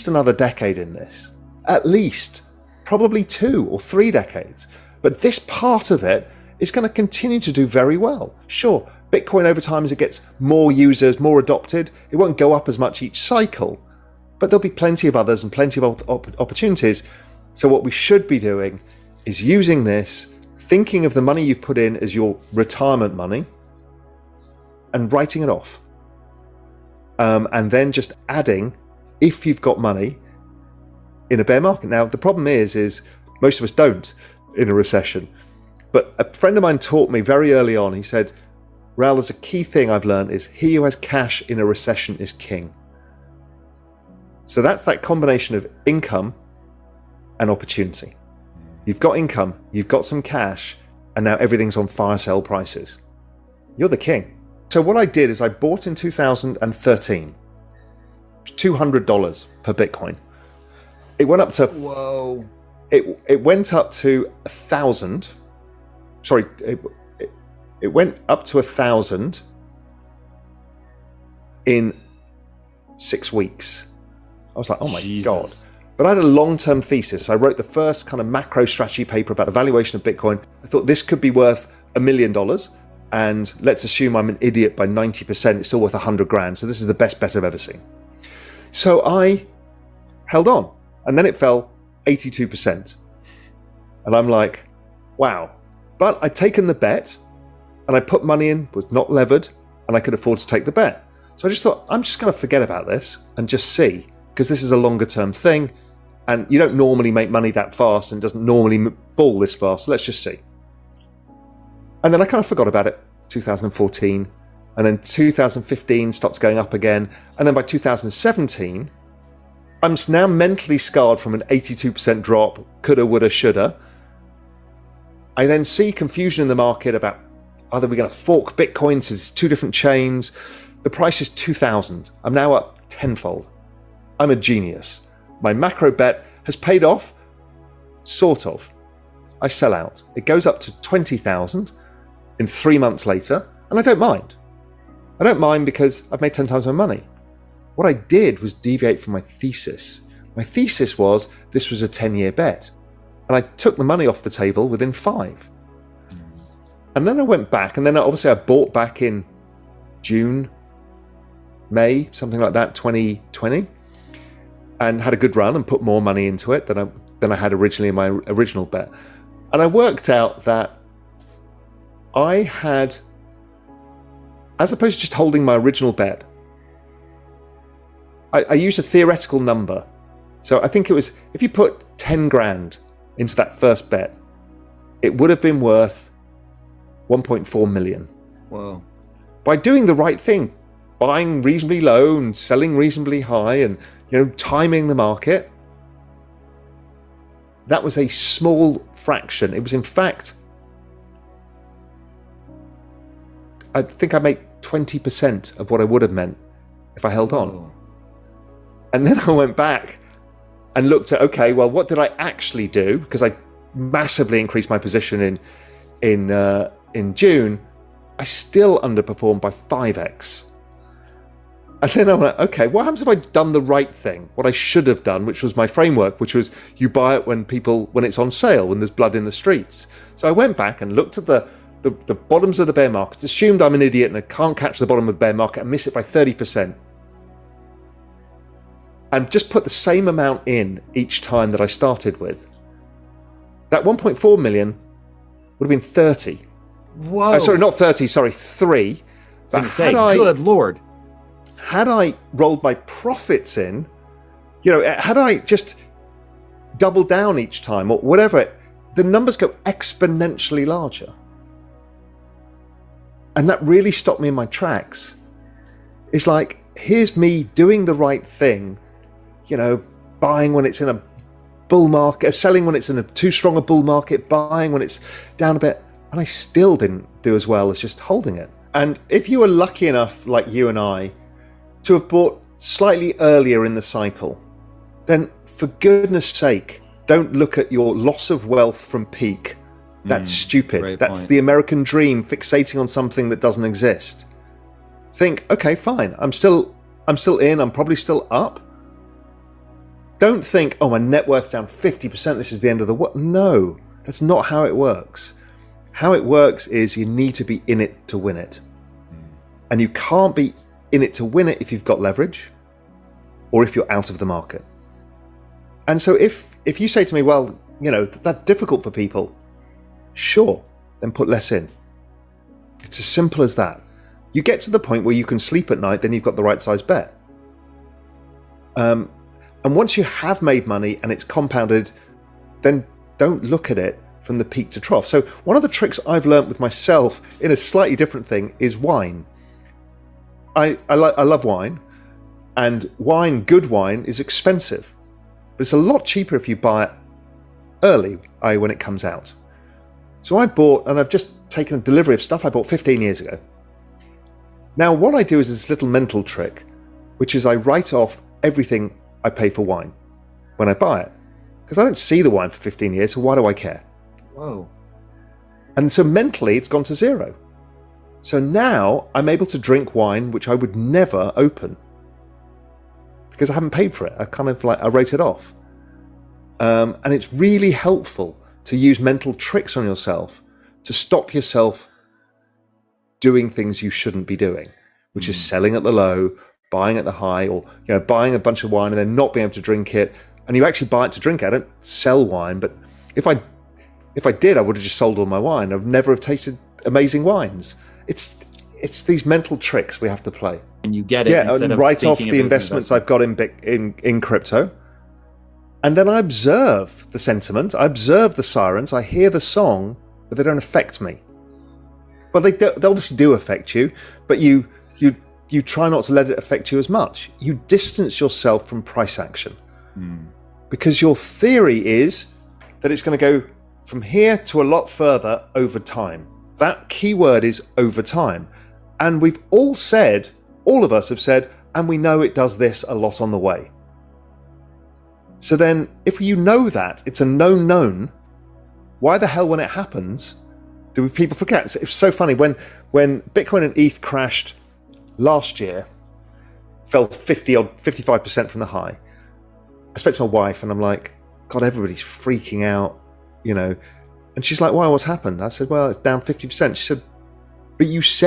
least another decade in this. At least. Probably 2 or 3 decades. But this part of it is going to continue to do very well. Sure, Bitcoin over time, as it gets more users, more adopted, it won't go up as much each cycle, but there'll be plenty of others and plenty of opportunities. So what we should be doing is using this, thinking of the money you've put in as your retirement money and writing it off. And then just adding, if you've got money in a bear market. Now, the problem is most of us don't in a recession. But a friend of mine taught me very early on, he said, Raoul, there's a key thing I've learned is he who has cash in a recession is king. So that's that combination of income and opportunity. You've got income, you've got some cash, and now everything's on fire sale prices. You're the king. So what I did is I bought in 2013, $200 per Bitcoin. It went up to... Whoa. It went up to 1,000. Sorry, it went up to 1,000 in 6 weeks. I was like, oh my God. But I had a long-term thesis. I wrote the first kind of macro strategy paper about the valuation of Bitcoin. I thought this could be worth $1 million. And let's assume I'm an idiot by 90%. It's still worth 100 grand. So this is the best bet I've ever seen. So I held on. And then it fell 82%. And I'm like, wow. But I'd taken the bet and I put money in, was not levered, and I could afford to take the bet. So I just thought, I'm just going to forget about this and just see, because this is a longer term thing. And you don't normally make money that fast and it doesn't normally fall this fast. So let's just see. And then I kind of forgot about it, 2014. And then 2015 starts going up again. And then by 2017, I'm now mentally scarred from an 82% drop, coulda, woulda, shoulda. I then see confusion in the market about either we're going to fork Bitcoin to 2 different chains. The price is 2,000. I'm now up tenfold. I'm a genius. My macro bet has paid off, sort of. I sell out. It goes up to 20,000 in 3 months later, and I don't mind. I don't mind because I've made 10 times my money. What I did was deviate from my thesis. My thesis was this was a 10-year bet. And I took the money off the table within 5. And then I went back, and then obviously I bought back in June, May, something like that, 2020, and had a good run and put more money into it than I had originally in my original bet. And I worked out that I had, as opposed to just holding my original bet, I used a theoretical number. So I think it was, if you put 10 grand into that first bet, it would have been worth 1.4 million. Whoa. By doing the right thing, buying reasonably low and selling reasonably high and, timing the market, that was a small fraction. It was, in fact, I think I made 20% of what I would have meant if I held on. Whoa. And then I went back and looked at, okay, well, what did I actually do? Because I massively increased my position in June. I still underperformed by 5x. And then I went, okay, what happens if I'd done the right thing? What I should have done, which was my framework, which was you buy it when it's on sale, when there's blood in the streets. So I went back and looked at the bottoms of the bear markets, assumed I'm an idiot and I can't catch the bottom of the bear market and miss it by 30%. And just put the same amount in each time that I started with. That 1.4 million would have been 30. Whoa. Sorry, not 30, sorry, 3. So to say, good Lord. Had I rolled my profits in, had I just doubled down each time or whatever, the numbers go exponentially larger. And that really stopped me in my tracks. It's like, here's me doing the right thing, buying when it's in a bull market, selling when it's in a too strong a bull market, buying when it's down a bit, and I still didn't do as well as just holding it. And if you were lucky enough, like you and I, to have bought slightly earlier in the cycle, then for goodness sake, don't look at your loss of wealth from peak. That's stupid. That's the American dream, fixating on something that doesn't exist. Think, okay, fine, I'm still in, I'm probably still up. don't think, oh, my net worth's down 50%, this is the end of the world. No, that's not how it works. How it works is you need to be in it to win it. And you can't be in it to win it if you've got leverage or if you're out of the market. And so if you say to me, well, that's difficult for people, sure, then put less in. It's as simple as that. You get to the point where you can sleep at night, then you've got the right size bet. And once you have made money and it's compounded, then don't look at it from the peak to trough. So one of the tricks I've learned with myself in a slightly different thing is wine. I love wine, and good wine is expensive, but it's a lot cheaper if you buy it early, i.e. when it comes out. So I bought, and I've just taken a delivery of stuff I bought 15 years ago. Now what I do is this little mental trick, which is I write off everything I pay for wine when I buy it, because I don't see the wine for 15 years, so why do I care? Whoa. And so mentally it's gone to zero. So now I'm able to drink wine which I would never open because I haven't paid for it. I wrote it off. And it's really helpful to use mental tricks on yourself to stop yourself doing things you shouldn't be doing, which is selling at the low, buying at the high, or buying a bunch of wine and then not being able to drink it. And you actually buy it to drink it. I don't sell wine, but if I did, I would have just sold all my wine. I've never have tasted amazing wines. It's these mental tricks we have to play. And you get it. And write off the investments I've got in crypto. And then I observe the sentiment, I observe the sirens, I hear the song, but they don't affect me. Well, they obviously do affect you, but you try not to let it affect you as much. You distance yourself from price action. Because your theory is that it's going to go from here to a lot further over time. That key word is over time. And we've all of us have said, and we know it does this a lot on the way. So then, if you know that, it's a known, why the hell when it happens, do people forget? It's so funny, when Bitcoin and ETH crashed last year, fell 55% from the high, I spoke to my wife and I'm like, God, everybody's freaking out, And she's like, why, what's happened? I said, well, it's down 50%. She said, but you said